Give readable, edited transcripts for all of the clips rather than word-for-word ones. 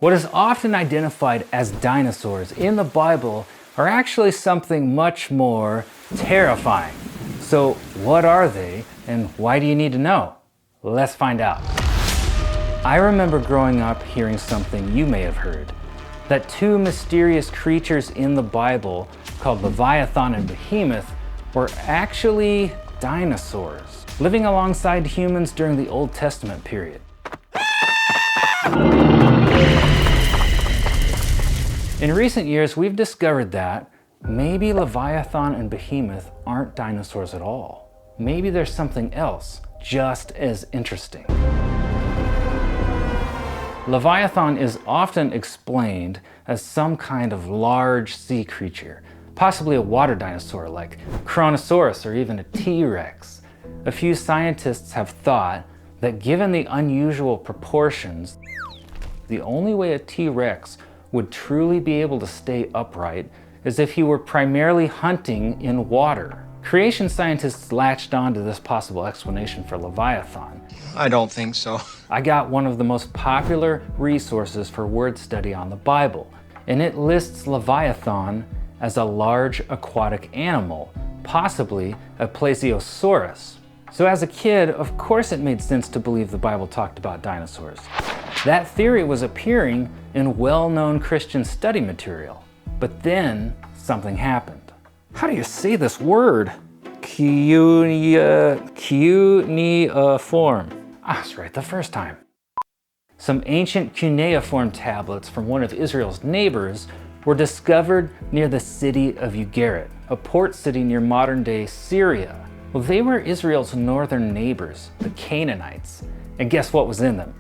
What is often identified as dinosaurs in the Bible are actually something much more terrifying. So what are they, and why do you need to know? Let's find out. I remember growing up hearing something you may have heard, that two mysterious creatures in the Bible called Leviathan and Behemoth were actually dinosaurs, living alongside humans during the Old Testament period. In recent years, we've discovered that maybe Leviathan and Behemoth aren't dinosaurs at all. Maybe there's something else just as interesting. Leviathan is often explained as some kind of large sea creature, possibly a water dinosaur like Kronosaurus or even a T-Rex. A few scientists have thought that given the unusual proportions, the only way a T-Rex would truly be able to stay upright is if he were primarily hunting in water. Creation scientists latched on to this possible explanation for Leviathan. I don't think so. I got one of the most popular resources for word study on the Bible, and it lists Leviathan as a large aquatic animal, possibly a Brachiosaurus. So as a kid, of course it made sense to believe the Bible talked about dinosaurs. That theory was appearing in well-known Christian study material. But then something happened. How do you say this word? Cuneiform. I was right the first time. Some ancient cuneiform tablets from one of Israel's neighbors were discovered near the city of Ugaritic, a port city near modern-day Syria. Well, they were Israel's northern neighbors, the Canaanites. And guess what was in them?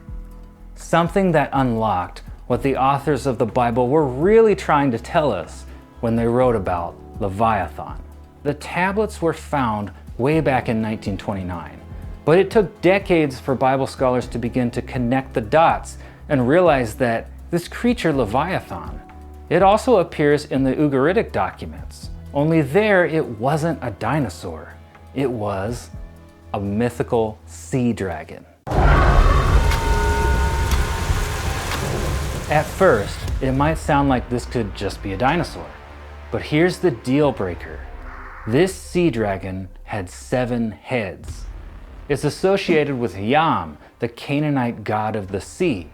Something that unlocked what the authors of the Bible were really trying to tell us when they wrote about Leviathan. The tablets were found way back in 1929, but it took decades for Bible scholars to begin to connect the dots and realize that this creature Leviathan, it also appears in the Ugaritic documents. Only there it wasn't a dinosaur. It was a mythical sea dragon. At first, it might sound like this could just be a dinosaur, but here's the deal breaker. This sea dragon had 7 heads. It's associated with Yam, the Canaanite god of the sea.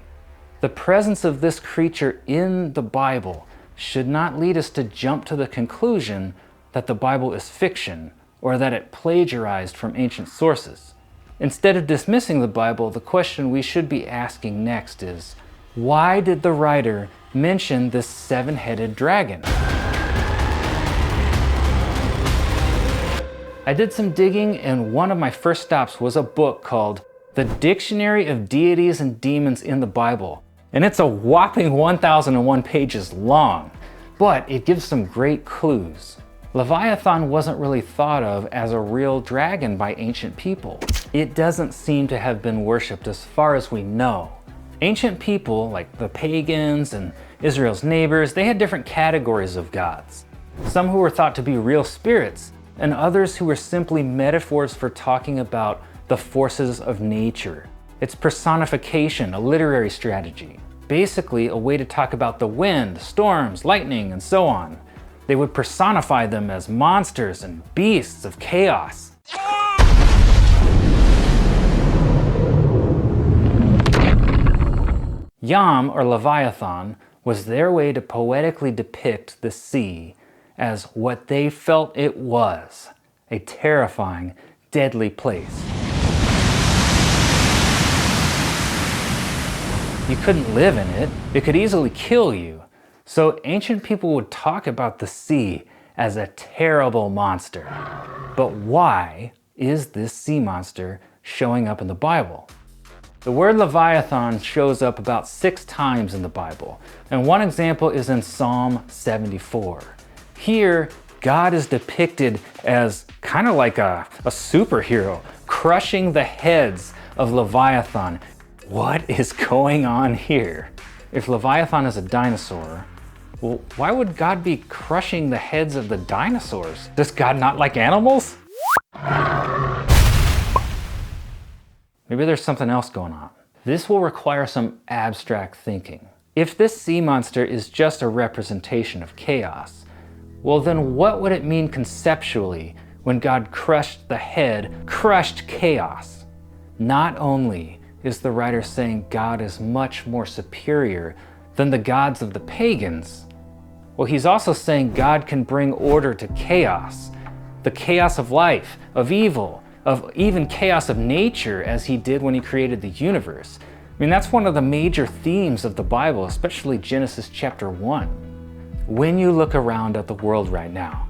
The presence of this creature in the Bible should not lead us to jump to the conclusion that the Bible is fiction or that it plagiarized from ancient sources. Instead of dismissing the Bible, the question we should be asking next is, why did the writer mention this 7-headed dragon? I did some digging, and one of my first stops was a book called The Dictionary of Deities and Demons in the Bible. And it's a whopping 1001 pages long, but it gives some great clues. Leviathan wasn't really thought of as a real dragon by ancient people. It doesn't seem to have been worshipped as far as we know. Ancient people, like the pagans and Israel's neighbors, they had different categories of gods. Some who were thought to be real spirits, and others who were simply metaphors for talking about the forces of nature. It's personification, a literary strategy. Basically, a way to talk about the wind, storms, lightning, and so on. They would personify them as monsters and beasts of chaos. Yam, or Leviathan, was their way to poetically depict the sea as what they felt it was, a terrifying, deadly place. You couldn't live in it. It could easily kill you. So ancient people would talk about the sea as a terrible monster. But why is this sea monster showing up in the Bible? The word Leviathan shows up about 6 times in the Bible, and one example is in Psalm 74. Here, God is depicted as kind of like a superhero, crushing the heads of Leviathan. What is going on here? If Leviathan is a dinosaur, well, why would God be crushing the heads of the dinosaurs? Does God not like animals? Maybe there's something else going on. This will require some abstract thinking. If this sea monster is just a representation of chaos, well then what would it mean conceptually when God crushed chaos? Not only is the writer saying God is much more superior than the gods of the pagans, well, he's also saying God can bring order to chaos, the chaos of life, of evil, of even chaos of nature, as he did when he created the universe. I mean, that's one of the major themes of the Bible, especially Genesis chapter 1. When you look around at the world right now,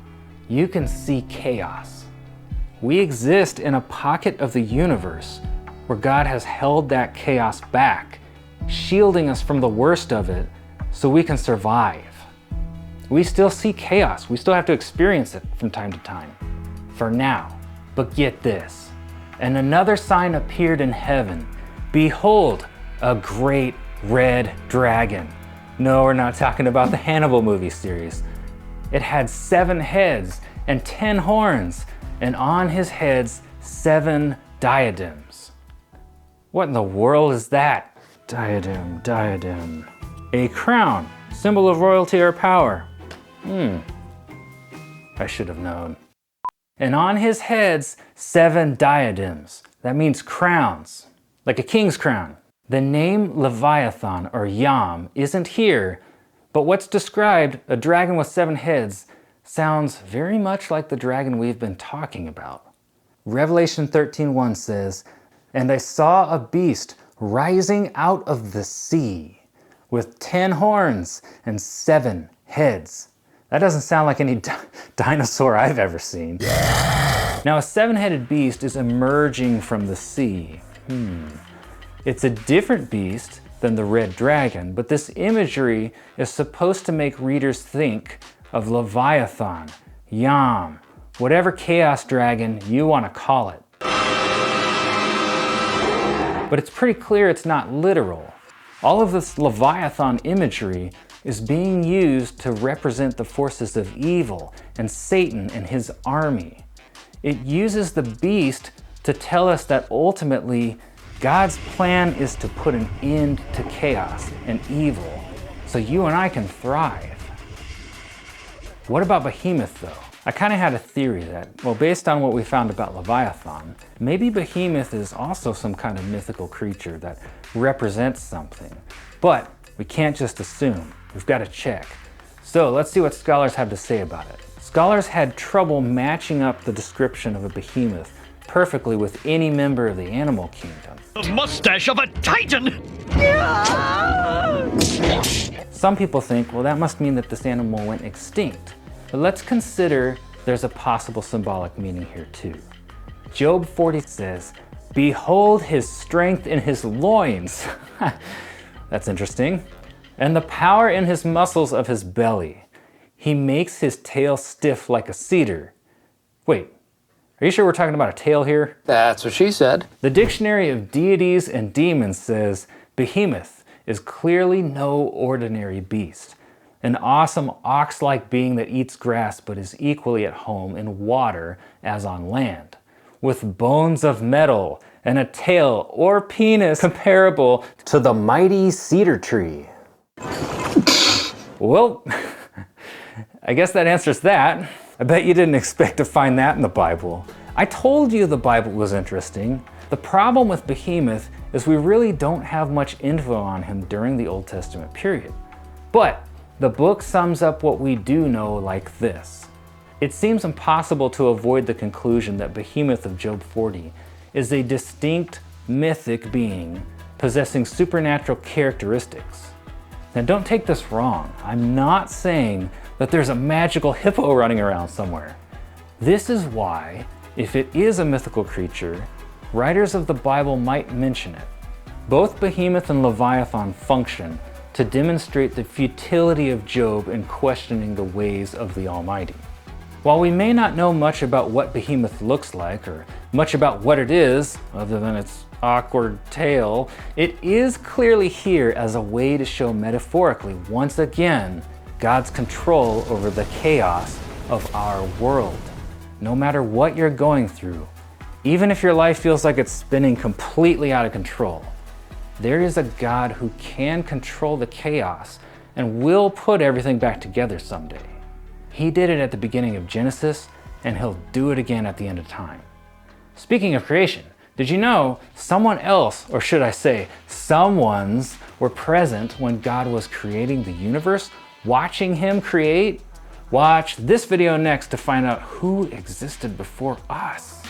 you can see chaos. We exist in a pocket of the universe where God has held that chaos back, shielding us from the worst of it so we can survive. We still see chaos. We still have to experience it from time to time. For now. But get this. And another sign appeared in heaven. Behold, a great red dragon. No, we're not talking about the Hannibal movie series. It had 7 heads and 10 horns, and on his heads 7 diadems. What in the world is that? Diadem. A crown, symbol of royalty or power. I should have known. And on his heads 7 diadems. That means crowns, like a king's crown. The name Leviathan or Yam isn't here, but what's described, a dragon with 7 heads, sounds very much like the dragon we've been talking about. Revelation 13:1 says, "And I saw a beast rising out of the sea with 10 horns and 7 heads." That doesn't sound like any dinosaur I've ever seen. Now, a 7-headed beast is emerging from the sea. It's a different beast than the red dragon, but this imagery is supposed to make readers think of Leviathan, Yam, whatever chaos dragon you want to call it. But it's pretty clear it's not literal. All of this Leviathan imagery is being used to represent the forces of evil and Satan and his army. It uses the beast to tell us that ultimately God's plan is to put an end to chaos and evil so you and I can thrive. What about Behemoth though? I kind of had a theory that, well, based on what we found about Leviathan, maybe Behemoth is also some kind of mythical creature that represents something. But we can't just assume. We've got to check. So let's see what scholars have to say about it. Scholars had trouble matching up the description of a behemoth perfectly with any member of the animal kingdom. The mustache of a titan! Some people think, well, that must mean that this animal went extinct. But let's consider there's a possible symbolic meaning here too. Job 40 says, "Behold his strength in his loins." That's interesting. "And the power in his muscles of his belly. He makes his tail stiff like a cedar." Wait, are you sure we're talking about a tail here? That's what she said. The Dictionary of Deities and Demons says, "Behemoth is clearly no ordinary beast. An awesome ox-like being that eats grass but is equally at home in water as on land, with bones of metal and a tail or penis comparable to the mighty cedar tree." Well, I guess that answers that. I bet you didn't expect to find that in the Bible. I told you the Bible was interesting. The problem with Behemoth is we really don't have much info on him during the Old Testament period. But the book sums up what we do know like this. It seems impossible to avoid the conclusion that Behemoth of Job 40 is a distinct mythic being possessing supernatural characteristics. Now don't take this wrong. I'm not saying that there's a magical hippo running around somewhere. This is why, if it is a mythical creature, writers of the Bible might mention it. Both Behemoth and Leviathan function to demonstrate the futility of Job in questioning the ways of the Almighty. While we may not know much about what Behemoth looks like or much about what it is, other than its awkward tail, it is clearly here as a way to show metaphorically, once again, God's control over the chaos of our world. No matter what you're going through, even if your life feels like it's spinning completely out of control, there is a God who can control the chaos and will put everything back together someday. He did it at the beginning of Genesis, and he'll do it again at the end of time. Speaking of creation, did you know someone else, or should I say, someones, were present when God was creating the universe, watching him create? Watch this video next to find out who existed before us.